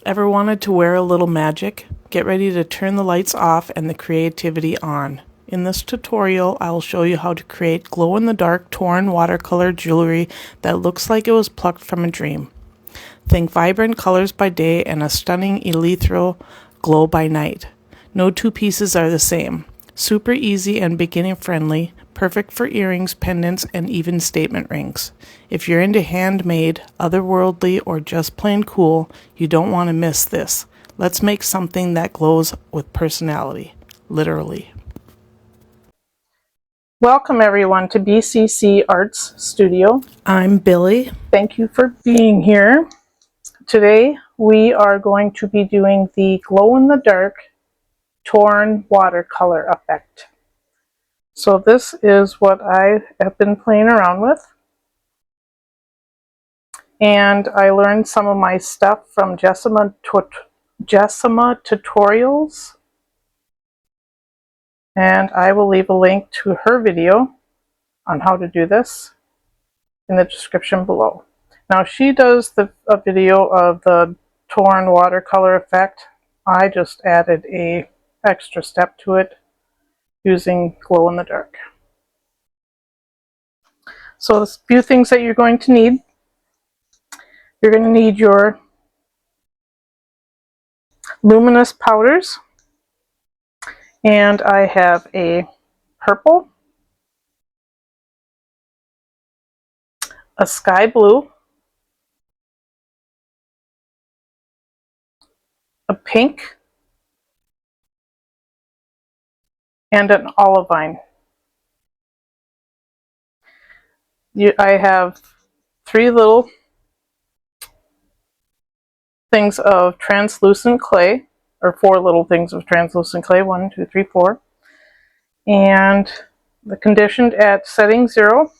Ever wanted to wear a little magic? Get ready to turn the lights off and the creativity on. In this tutorial, I will show you how to create glow-in-the-dark torn watercolor jewelry that looks like it was plucked from a dream. Think vibrant colors by day and a stunning ethereal glow by night. No two pieces are the same. Super easy and beginner friendly, perfect for earrings, pendants, and even statement rings. If you're into handmade, otherworldly, or just plain cool, you don't want to miss this. Let's make something that glows with personality, literally. Welcome everyone to BCC Arts Studio. I'm Billy. Thank you for being here. Today we are going to be doing the glow-in-the-dark torn watercolor effect. So this is what I have been playing around with. And I learned some of my stuff from Jessima Tutorials. And I will leave a link to her video on how to do this in the description below. Now she does a video of the torn watercolor effect. I just added a extra step to it using glow in the dark. So there's a few things that you're going to need. You're going to need your luminous powders, and I have a purple, a sky blue, a pink, and an olivine. I have 3 little things of translucent clay, or 4 little things of translucent clay, 1, 2, 3, 4, and the conditioned at setting 0.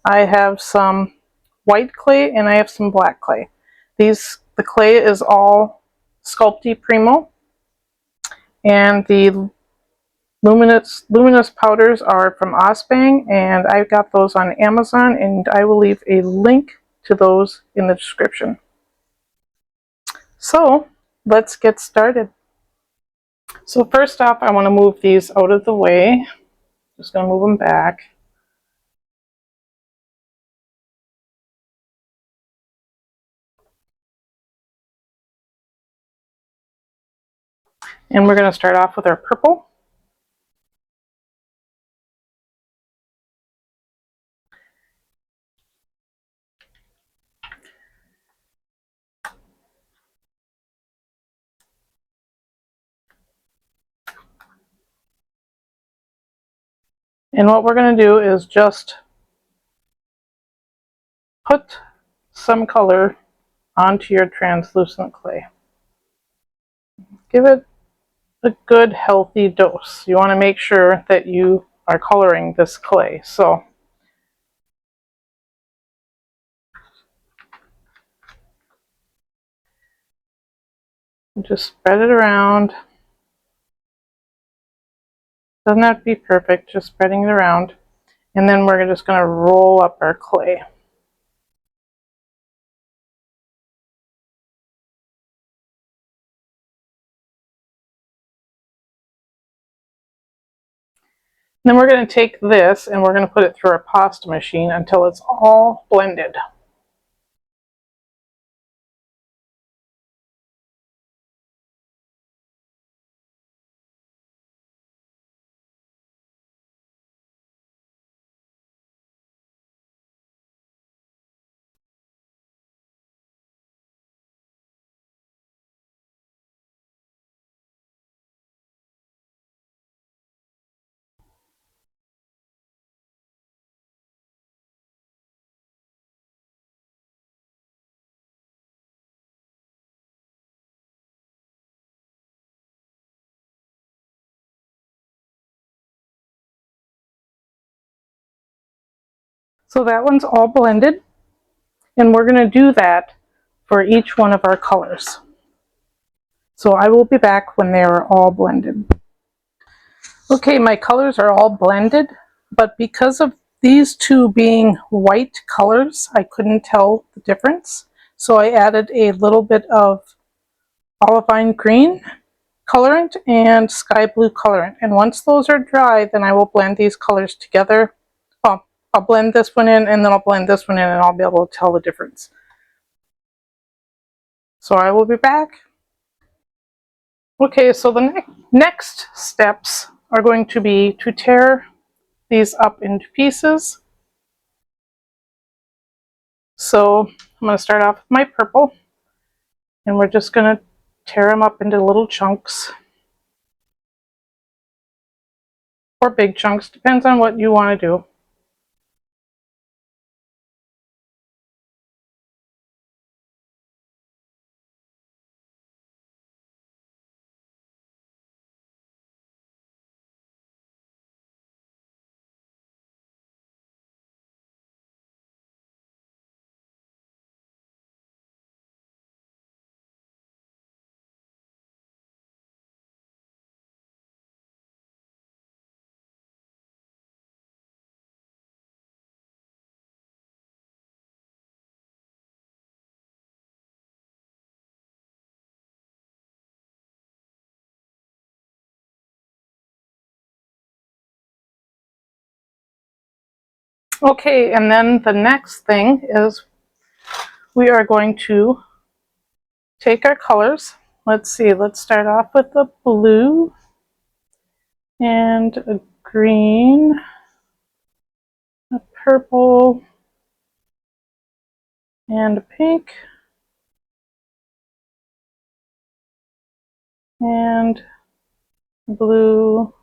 I have some white clay and I have some black clay. The clay is all Sculpey Premo, and the luminous powders are from Osbang, and I got those on Amazon, and I will leave a link to those in the description. So let's get started. So first off, I want to move these out of the way. Just going to move them back. And we're going to start off with our purple. And what we're going to do is just put some color onto your translucent clay. Give it a good healthy dose. You want to make sure that you are coloring this clay. So just spread it around. Doesn't have to be perfect, just spreading it around. And then we're just going to roll up our clay. Then we're going to take this and we're going to put it through our pasta machine until it's all blended. So that one's all blended, and we're going to do that for each one of our colors. So I will be back when they are all blended. Okay, my colors are all blended, but because of these two being white colors, I couldn't tell the difference. So I added a little bit of olivine green colorant and sky blue colorant. And once those are dry, then I will blend these colors together. Well, I'll blend this one in and then I'll blend this one in and I'll be able to tell the difference. So I will be back. Okay, so the next steps are going to be to tear these up into pieces. So I'm going to start off with my purple and we're just going to tear them up into little chunks or big chunks, depends on what you want to do. Okay, and then the next thing is we are going to take our colors. Let's see, let's start off with a blue and a green, a purple, and a pink, and blue,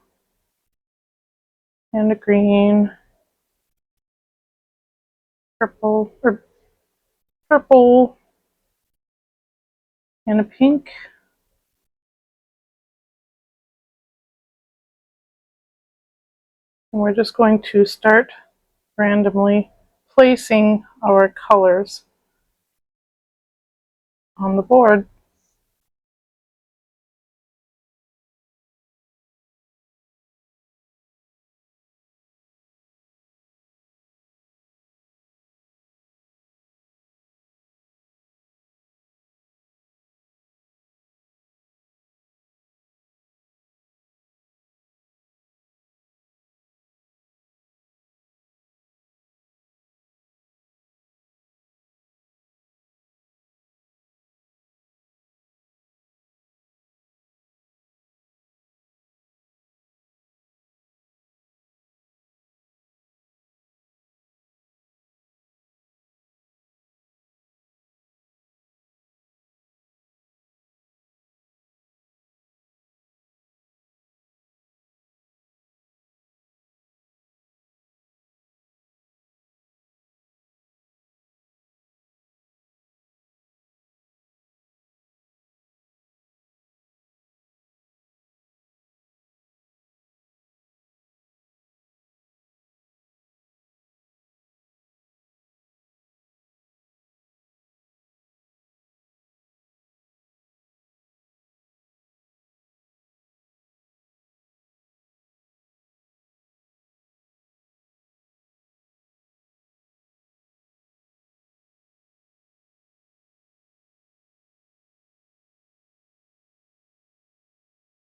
and a green, purple, or purple, and a pink. And we're just going to start randomly placing our colors on the board.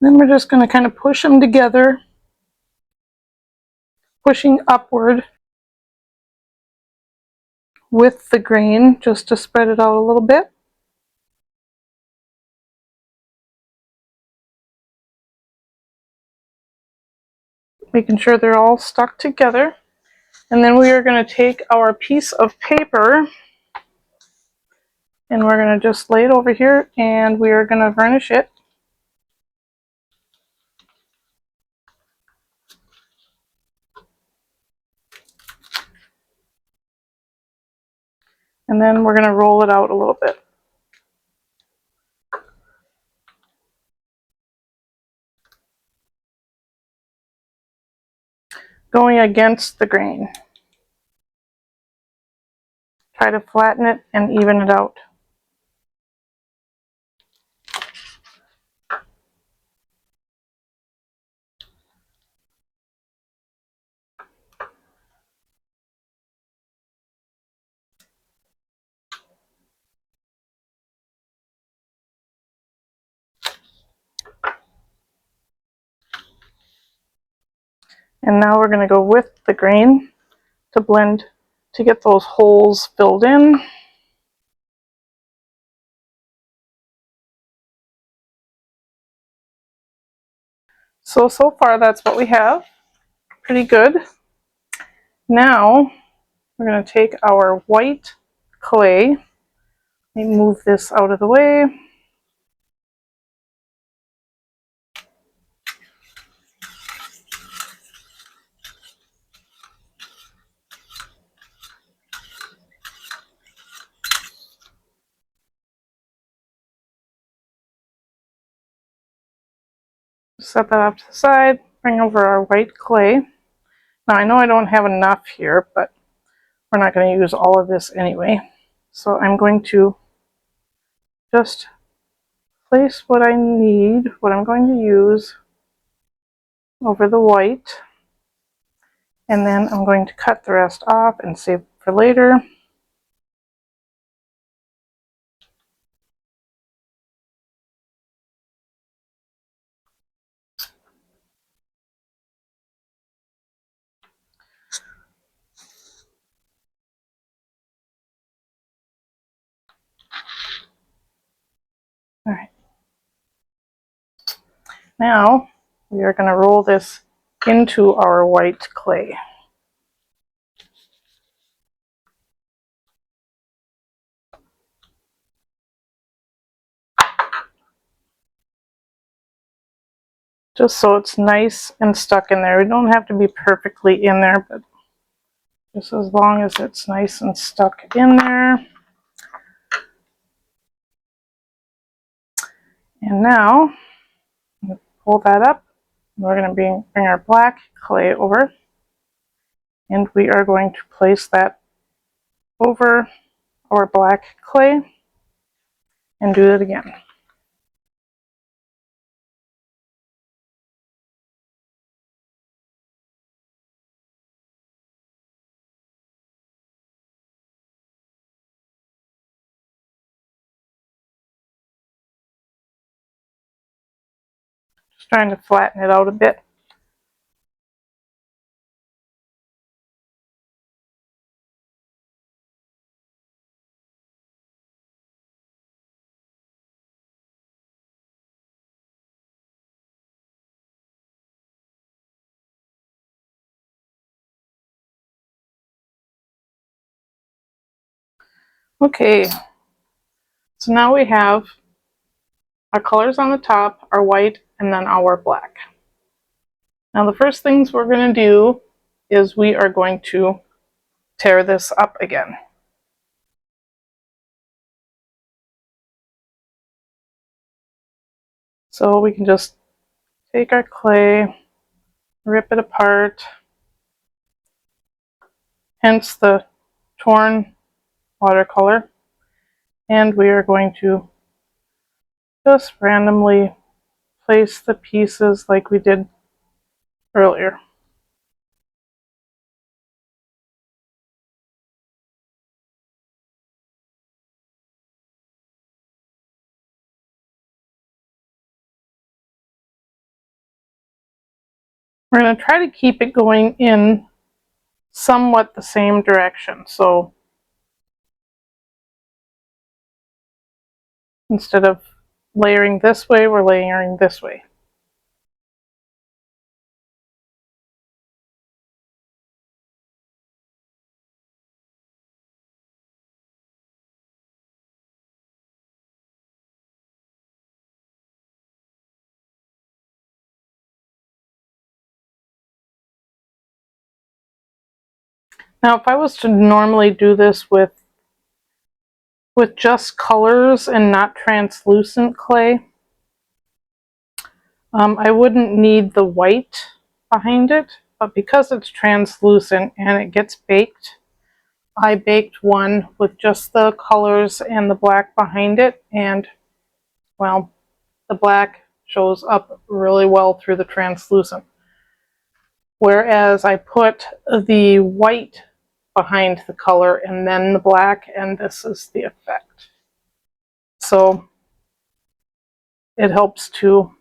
Then we're just going to kind of push them together, pushing upward with the grain just to spread it out a little bit. Making sure they're all stuck together. And then we are going to take our piece of paper and we're going to just lay it over here and we are going to varnish it. And then we're going to roll it out a little bit. Going against the grain. Try to flatten it and even it out. And now we're going to go with the grain to blend, to get those holes filled in. So far that's what we have. Pretty good. Now we're going to take our white clay. Let me move this out of the way. Set that off to the side, bring over our white clay. Now I know I don't have enough here, but we're not going to use all of this anyway. So I'm going to just place what I need, what I'm going to use, over the white. And then I'm going to cut the rest off and save it for later. All right. Now we are going to roll this into our white clay. Just so it's nice and stuck in there. We don't have to be perfectly in there, but just as long as it's nice and stuck in there. And now, I'm going to pull that up. We're going to bring our black clay over, and we are going to place that over our black clay and do it again. Just trying to flatten it out a bit. Okay, so now we have our colors on the top, our white, and then our black. Now the first things we're going to do is we are going to tear this up again. So we can just take our clay, rip it apart, hence the torn watercolor, and we are going to just randomly place the pieces like we did earlier. We're going to try to keep it going in somewhat the same direction. So instead of layering this way, we're layering this way. Now, if I was to normally do this with just colors and not translucent clay, I wouldn't need the white behind it, but because it's translucent and it gets baked, I baked one with just the colors and the black behind it, and well, the black shows up really well through the translucent. Whereas I put the white behind the color and then the black, and this is the effect. So it helps to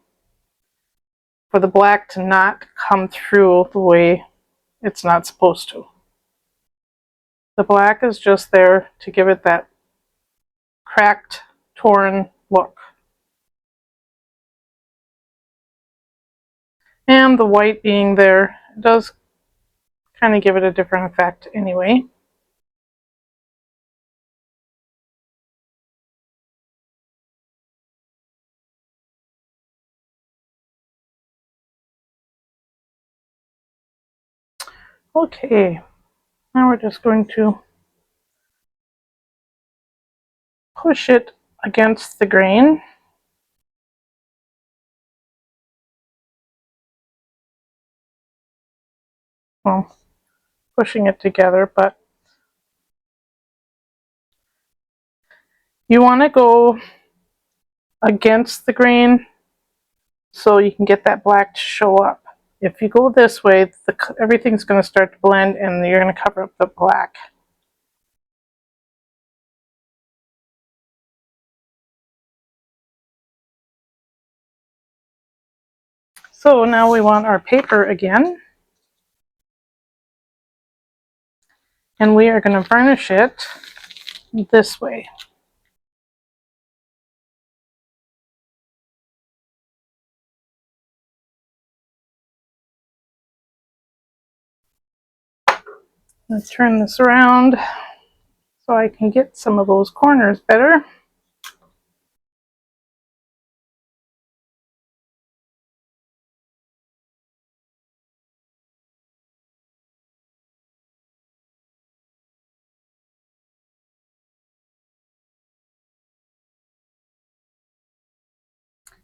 for the black to not come through the way it's not supposed to. The black is just there to give it that cracked, torn look. And the white being there does kind of give it a different effect anyway. Okay, now we're just going to push it against the grain. Well, pushing it together, but you want to go against the grain so you can get that black to show up. If you go this way, everything's going to start to blend and you're going to cover up the black. So now we want our paper again. And we are going to varnish it this way. Let's turn this around so I can get some of those corners better.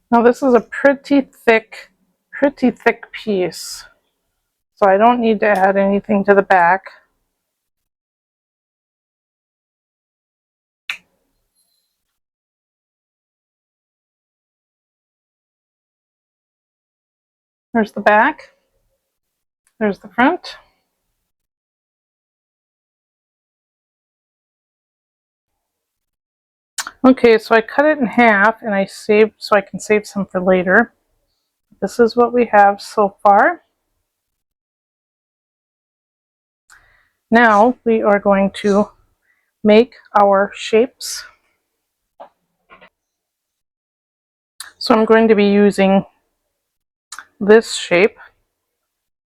Now this is a pretty thick piece, so I don't need to add anything to the back. There's the back, there's the front. Okay, so I cut it in half and I saved so I can save some for later. This is what we have so far. Now we are going to make our shapes. So I'm going to be using this shape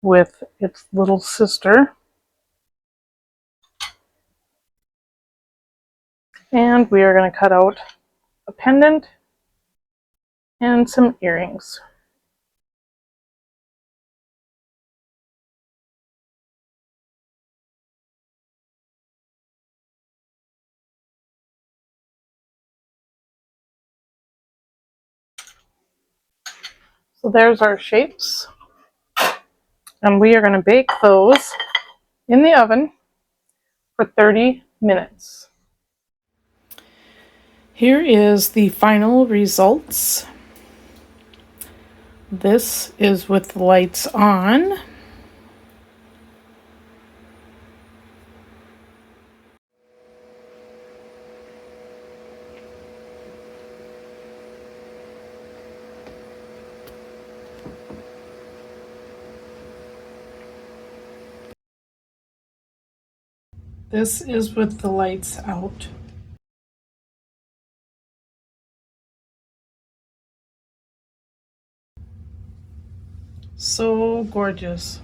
with its little sister. And we are going to cut out a pendant and some earrings. So there's our shapes. And we are going to bake those in the oven for 30 minutes. Here is the final results. This is with the lights on. This is with the lights out. So gorgeous.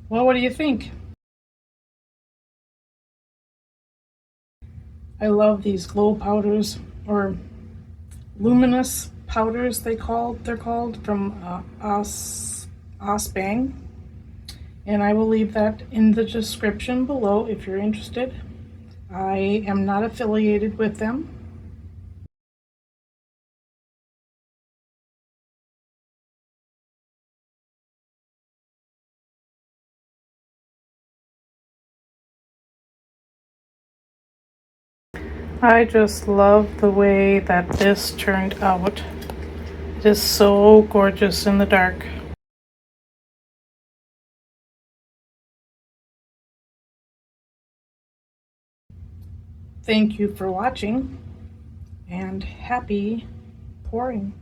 Well, what do you think? I love these glow powders, or luminous powders they're called from Osbang. And I will leave that in the description below if you're interested. I am not affiliated with them. I just love the way that this turned out. It is so gorgeous in the dark. Thank you for watching, and happy pouring.